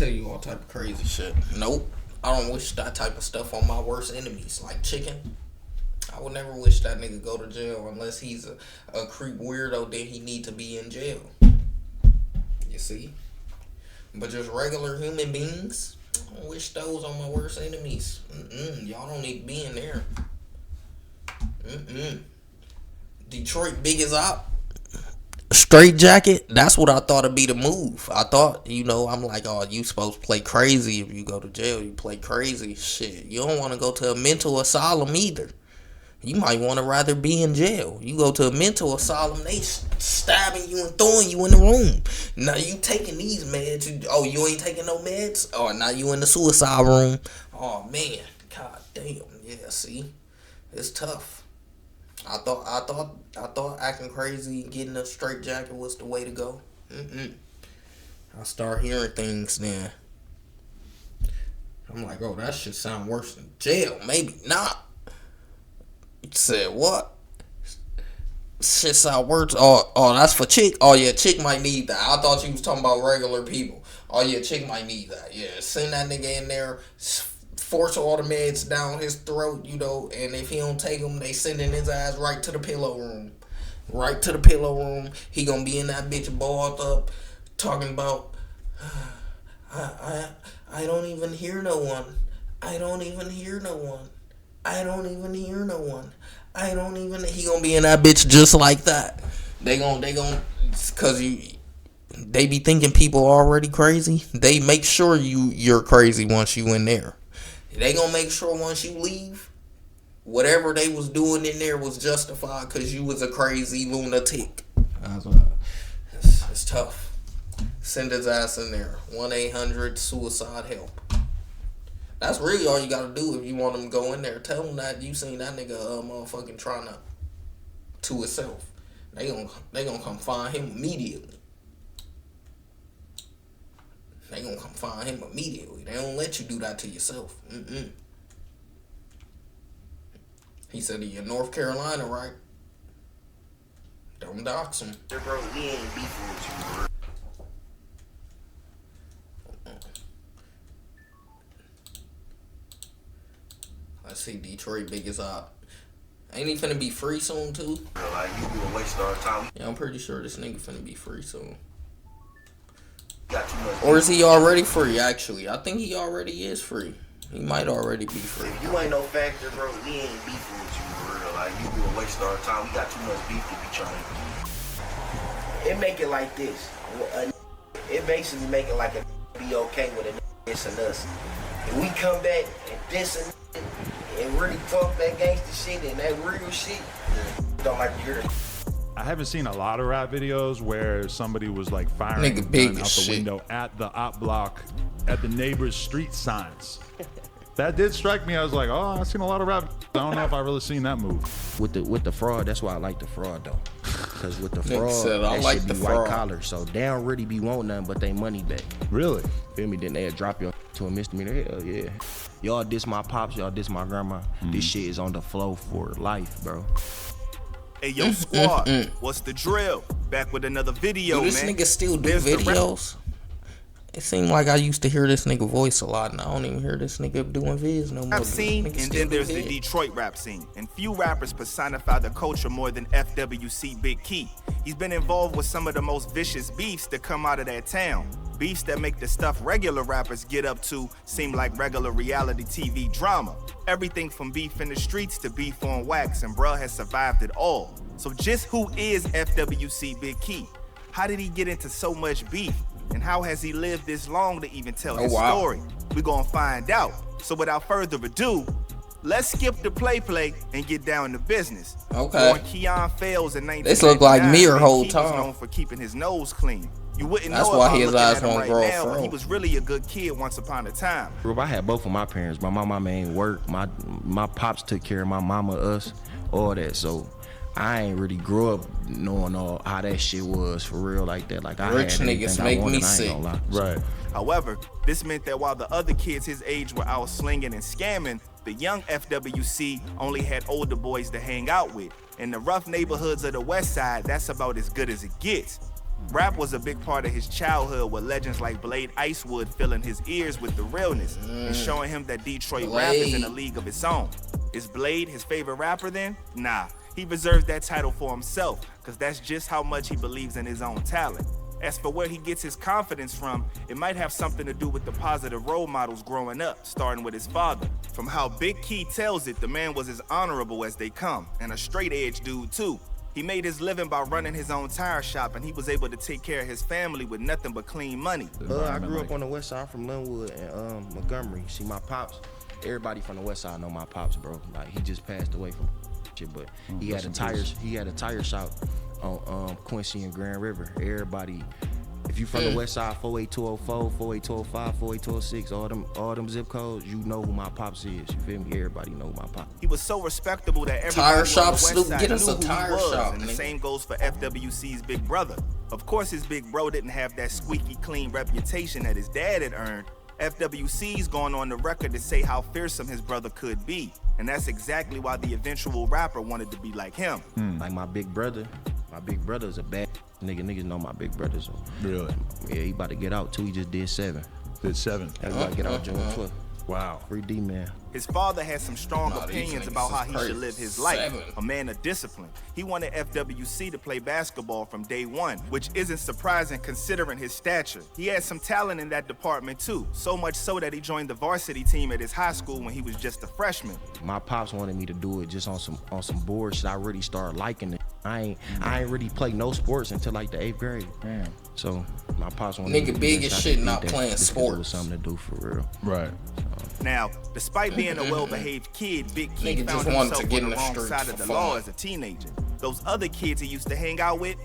tell you all type of crazy shit. Nope. I don't wish that type of stuff on my worst enemies. Like chicken. I would never wish that nigga go to jail unless he's a creep weirdo, then he need to be in jail. You see? But just regular human beings, I don't wish those on my worst enemies. Y'all don't need to be in there. Detroit biggest op. Straight jacket, that's what I thought would be the move. I thought, I'm like, oh, you supposed to play crazy. If you go to jail, you play crazy. Shit, you don't want to go to a mental asylum either. You might want to rather be in jail. You go to a mental asylum, they stabbing you and throwing you in the room. Now you taking these meds. You ain't taking no meds? Oh, now you in the suicide room. Oh, man. God damn. Yeah, see? It's tough. I thought acting crazy and getting a straight jacket was the way to go. I start hearing things then. I'm like, oh, that should sound worse than jail. Maybe not. Said what? Shit sound worse. Oh, that's for chick. Oh yeah, chick might need that. I thought you was talking about regular people. Oh yeah, chick might need that. Yeah, send that nigga in there. Force all the meds down his throat, and if he don't take them, they sending his ass right to the pillow room. Right to the pillow room. He gonna be in that bitch balled up, talking about, I don't even hear no one. I don't even hear no one. I don't even hear no one. He gonna be in that bitch just like that. They gonna, cause they be thinking people already crazy. They make sure you're crazy once you in there. They gonna make sure once you leave, whatever they was doing in there was justified because you was a crazy lunatic. It's tough. Send his ass in there. 1-800-SUICIDE-HELP. That's really all you gotta do if you want them to go in there. Tell them that you seen that nigga motherfucking trying to himself. They gonna come find him immediately. They gonna come find him immediately. They don't let you do that to yourself. He said he in North Carolina, right? Don't dox him. Bro, we ain't beefing with you, bro. Let's see, Detroit biggest op. Ain't he finna be free soon too? Like, you be a waste of our time. Yeah, I'm pretty sure this nigga finna be free soon. Got too much. Or is he already free, actually? I think he already is free. He might already be free. If you ain't no factor, bro, we ain't beefing with you, bro. Like, you be a waste of our time. We got too much beef to be trying. It make it like this. It basically make it like a be okay with a this and us. If we come back and this and really talk that gangster shit and that real shit, don't like to hear it. I haven't seen a lot of rap videos where somebody was like firing a gun out the window at the op block, at the neighbor's street signs. That did strike me. I was like, oh, I've seen a lot of rap. I don't know if I really seen that move. With the fraud, that's why I like the fraud though. Because with the fraud, I that like should the be fraud. white collar, so they don't really be wanting nothing but they money back. Really? Feel me? Then they'll drop you to a misdemeanor. Hell yeah. Y'all diss my pops, y'all diss my grandma. This shit is on the flow for life, bro. Hey, yo, squad, what's the drill? Back with another video, this man. Nigga still do videos? It seemed like I used to hear this nigga voice a lot, and I don't even hear this nigga doing vids no more. Rap scene, and then there's the Detroit rap scene. And few rappers personify the culture more than FWC Big Key. He's been involved with some of the most vicious beefs that come out of that town. Beefs that make the stuff regular rappers get up to seem like regular reality TV drama. Everything from beef in the streets to beef on wax, and bruh has survived it all. So just who is FWC Big Key? How did he get into so much beef? And how has he lived this long to even tell his story? We're gonna find out. So without further ado, let's skip the play and get down to business. Okay. Born Keon Fails in 1999, this look like Mir whole Big Key was time. known for keeping his nose clean. You wouldn't That's know why if his looking eyes at him won't right grow now, but fro. he was really a good kid once upon a time. I had both of my parents, but my mama ain't work. My pops took care of my mama, us, all that. So I ain't really grew up knowing all how that shit was for real like that. Like I Rich had niggas anything make I wanted, me I ain't sick. gonna lie. Right. However, this meant that while the other kids his age were out slinging and scamming, the young FWC only had older boys to hang out with. In the rough neighborhoods of the West Side, that's about as good as it gets. Rap was a big part of his childhood, with legends like Blade Icewood filling his ears with the realness and showing him that Detroit rap is in a league of its own. Is Blade his favorite rapper then? Nah, he reserves that title for himself, because that's just how much he believes in his own talent. As for where he gets his confidence from, it might have something to do with the positive role models growing up, starting with his father. From how Big Key tells it, the man was as honorable as they come, and a straight-edge dude too. He made his living by running his own tire shop, and he was able to take care of his family with nothing but clean money. I grew up on the west side. I'm from Linwood and Montgomery. See, my pops, everybody from the west side know my pops, bro. Like, he just passed away from shit, but he had a tire shop on Quincy and Grand River. Everybody, if you from the west side, 48204, 48205, 48206, all them zip codes, you know who my pops is. You feel me? Everybody know who my pops. He was so respectable that everybody Tire shop, on the west Snoop, side get us knew a who he tire was, shop, and the nigga. same goes for FWC's big brother. Of course, his big bro didn't have that squeaky clean reputation that his dad had earned. FWC's gone on the record to say how fearsome his brother could be, and that's exactly why the eventual rapper wanted to be like him. Like my big brother's a bad nigga. Niggas know my big brother, so Really? yeah, he about to get out too. He just did 7. Did 7. Everybody to get out June 12th. Wow. Free D, man. His father had some strong Nah, these opinions niggas about how is he crazy. should live his life. 7. A man of discipline. He wanted FWC to play basketball from day one, which isn't surprising considering his stature. He had some talent in that department too, so much so that he joined the varsity team at his high school when he was just a freshman. My pops wanted me to do it just on some board shit. I really started liking it. I ain't really played no sports until like the 8th grade. Damn. So my pops wanted Nigga me to do big this. as I shit, did not that playing just 'cause it was sports. something to do for real. Right. Now, despite being a well-behaved kid, Big Key Nigga found just wanted himself to get on in the the wrong streets side for of the fun. law as a teenager. Those other kids he used to hang out with,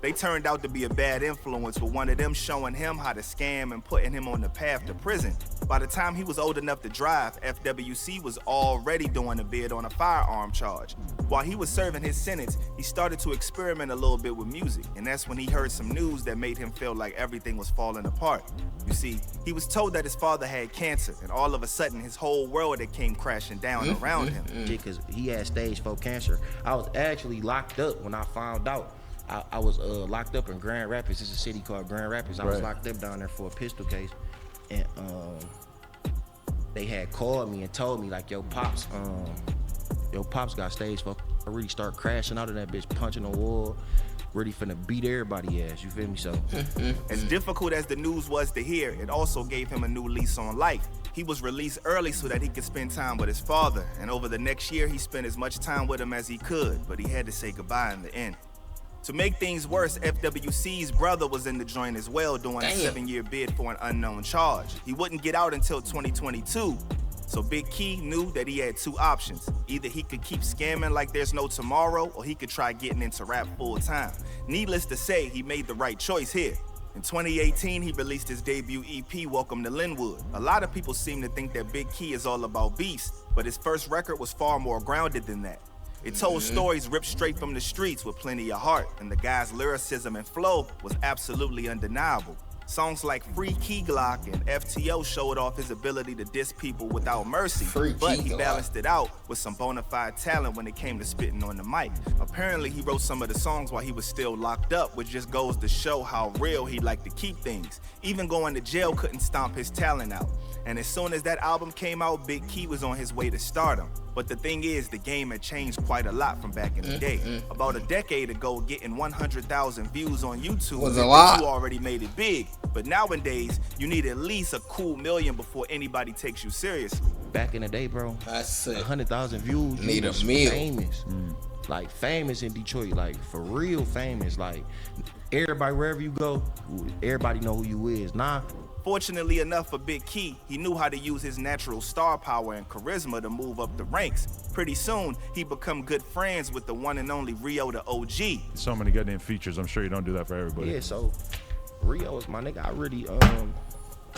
they turned out to be a bad influence, with one of them showing him how to scam and putting him on the path to prison. By the time he was old enough to drive, FWC was already doing a bid on a firearm charge. While he was serving his sentence, he started to experiment a little bit with music, and that's when he heard some news that made him feel like everything was falling apart. You see, he was told that his father had cancer, and all of a sudden his whole world had came crashing down around him. Because he had stage 4 cancer. I was actually locked up when I found out. I was locked up in Grand Rapids. It's a city called Grand Rapids. I was locked up down there for a pistol case, and they had called me and told me like, your pops got stage 4. I really start crashing out of that bitch, punching the wall, really finna beat everybody ass. You feel me? So As difficult as the news was to hear, it also gave him a new lease on life. He was released early so that he could spend time with his father, and over the next year he spent as much time with him as he could, but he had to say goodbye in the end. To make things worse, FWC's brother was in the joint as well, doing a 7-year bid for an unknown charge. He wouldn't get out until 2022, so Big Key knew that he had 2 options. Either he could keep scamming like there's no tomorrow, or he could try getting into rap full time. Needless to say, he made the right choice here. In 2018, he released his debut EP, Welcome to Linwood. A lot of people seem to think that Big Key is all about beats, but his first record was far more grounded than that. It told stories ripped straight from the streets with plenty of heart, and the guy's lyricism and flow was absolutely undeniable. Songs like Free Key Glock and FTO showed off his ability to diss people without mercy, but he balanced it out with some bona fide talent when it came to spitting on the mic. Apparently, he wrote some of the songs while he was still locked up, which just goes to show how real he liked to keep things. Even going to jail couldn't stomp his talent out. And as soon as that album came out, Big Key was on his way to stardom. But the thing is, the game had changed quite a lot from back in the day. About a decade ago, getting 100,000 views on YouTube was a lot. You already made it big. But nowadays, you need at least a cool million before anybody takes you seriously. back in the day, bro, That's it. 100,000 views. You Need a was meal. famous. Like famous in Detroit, like for real famous. Like everybody, wherever you go, everybody know who you is. Nah. Fortunately enough for Big Key, he knew how to use his natural star power and charisma to move up the ranks. Pretty soon, he become good friends with the one and only Rio the OG. So many goddamn features. I'm sure you don't do that for everybody. Yeah, so Rio is my nigga. I really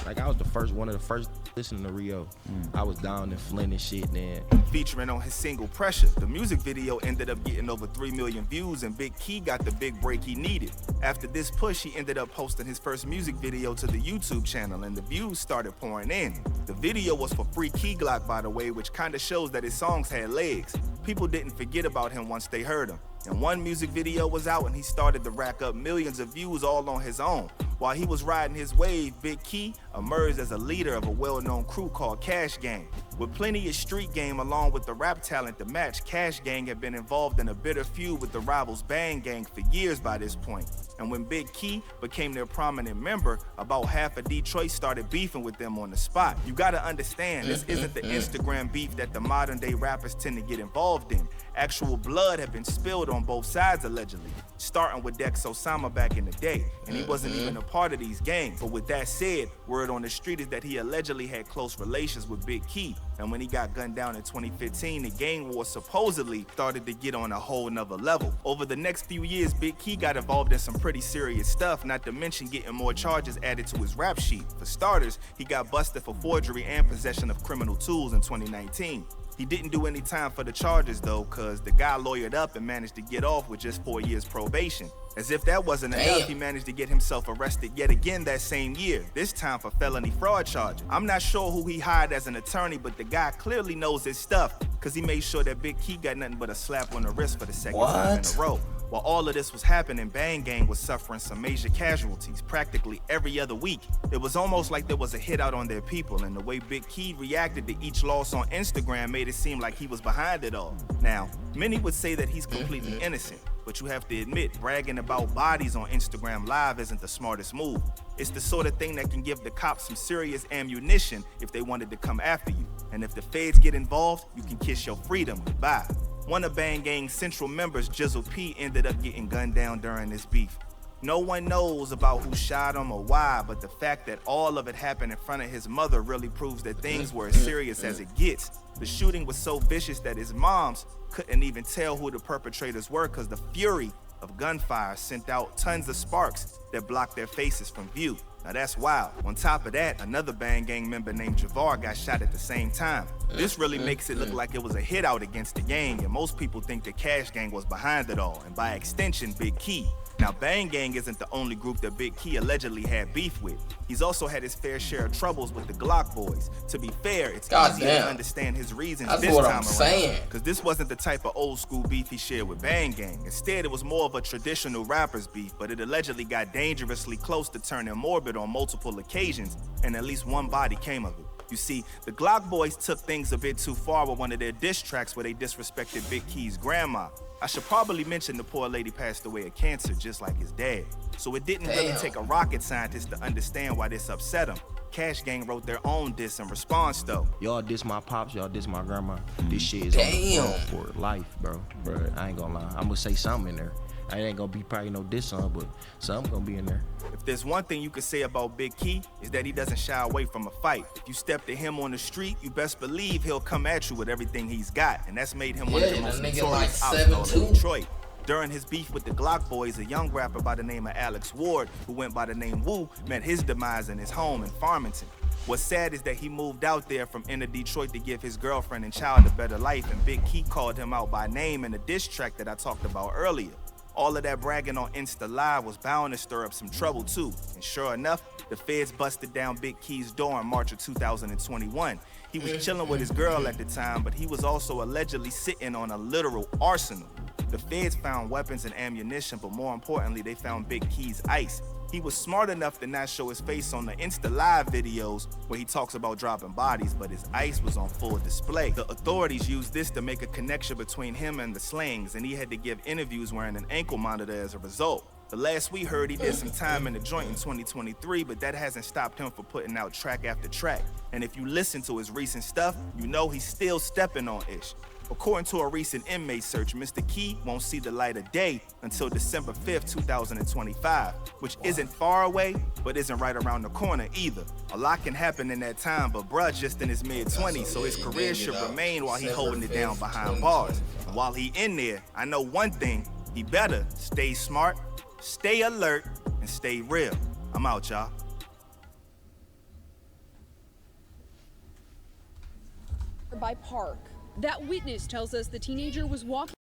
like I was one of the first listening to Rio. I was down in Flint and shit then. Featuring on his single Pressure, the music video ended up getting over 3 million views, and Big Key got the big break he needed. After this push, he ended up posting his first music video to the YouTube channel, and the views started pouring in. The video was for Free Key Glock, by the way, which kinda shows that his songs had legs. People didn't forget about him once they heard him. And one music video was out and he started to rack up millions of views all on his own. While he was riding his wave, Big Key emerged as a leader of a well-known crew called Cash Gang. With plenty of street game along with the rap talent to match, Cash Gang had been involved in a bitter feud with the rivals Bang Gang for years by this point. And when Big Key became their prominent member, about half of Detroit started beefing with them on the spot. You gotta understand, this isn't the Instagram beef that the modern day rappers tend to get involved in. Actual blood had been spilled on both sides allegedly, starting with Dex Osama back in the day, and he wasn't even a part of these gangs. But with that said, word on the street is that he allegedly had close relations with Big Key, and when he got gunned down in 2015, the gang war supposedly started to get on a whole nother level. Over the next few years, Big Key got involved in some pretty serious stuff, not to mention getting more charges added to his rap sheet. For starters, he got busted for forgery and possession of criminal tools in 2019. He didn't do any time for the charges though, cause the guy lawyered up and managed to get off with just 4 years probation. As if that wasn't enough, he managed to get himself arrested yet again that same year, this time for felony fraud charges. I'm not sure who he hired as an attorney, but the guy clearly knows his stuff, cause he made sure that Big Key got nothing but a slap on the wrist for the second time in a row. While all of this was happening, Bang Gang was suffering some major casualties practically every other week. It was almost like there was a hit out on their people, and the way Big Key reacted to each loss on Instagram made it seem like he was behind it all. Now, many would say that he's completely innocent, but you have to admit, bragging about bodies on Instagram Live isn't the smartest move. It's the sort of thing that can give the cops some serious ammunition if they wanted to come after you. And if the feds get involved, you can kiss your freedom goodbye. One of Bang Gang's central members, Jizzle P, ended up getting gunned down during this beef. No one knows about who shot him or why, but the fact that all of it happened in front of his mother really proves that things were as serious as it gets. The shooting was so vicious that his moms couldn't even tell who the perpetrators were because the fury of gunfire sent out tons of sparks that blocked their faces from view. Now that's wild. On top of that, another Bang Gang member named Javar got shot at the same time. This really makes it look like it was a hit out against the gang, and most people think the Cash Gang was behind it all, and by extension, Big Key. Now, Bang Gang isn't the only group that Big Key allegedly had beef with. He's also had his fair share of troubles with the Glock boys. To be fair, it's easier to understand his reasons this time around, because this wasn't the type of old school beef he shared with Bang Gang. Instead, it was more of a traditional rapper's beef, but it allegedly got dangerously close to turning morbid on multiple occasions, and at least one body came of it. You see, the Glock boys took things a bit too far with one of their diss tracks where they disrespected Big Key's grandma. I should probably mention the poor lady passed away of cancer just like his dad. So it didn't really take a rocket scientist to understand why this upset him. Cash Gang wrote their own diss in response though. Y'all diss my pops, y'all diss my grandma. This shit is on the front for life, bro. I ain't gonna lie. I'm gonna say something in there. I ain't gonna be probably no diss song, but something gonna be in there. If there's one thing you could say about Big Key, is that he doesn't shy away from a fight. If you step to him on the street, you best believe he'll come at you with everything he's got, and that's made him one of the most notorious outlaws in Detroit. During his beef with the Glock boys, a young rapper by the name of Alex Ward, who went by the name Wu, met his demise in his home in Farmington. What's sad is that he moved out there from inner Detroit to give his girlfriend and child a better life, and Big Key called him out by name in the diss track that I talked about earlier. All of that bragging on Insta Live was bound to stir up some trouble too. And sure enough, the feds busted down Big Key's door in March of 2021. He was chilling with his girl at the time, but he was also allegedly sitting on a literal arsenal. The feds found weapons and ammunition, but more importantly, they found Big Key's ice. He was smart enough to not show his face on the Insta Live videos where he talks about dropping bodies, but his ice was on full display. The authorities used this to make a connection between him and the Slangs, and he had to give interviews wearing an ankle monitor as a result. The last we heard, he did some time in the joint in 2023, but that hasn't stopped him from putting out track after track. And if you listen to his recent stuff, you know he's still stepping on ish. According to a recent inmate search, Mr. Key won't see the light of day until December 5th, 2025, which isn't far away, but isn't right around the corner either. A lot can happen in that time, but bruh's just in his mid-20s, so his career should remain while he holding it down behind bars. And while he in there, I know one thing, he better stay smart, stay alert, and stay real. I'm out, y'all. By Park. That witness tells us the teenager was walking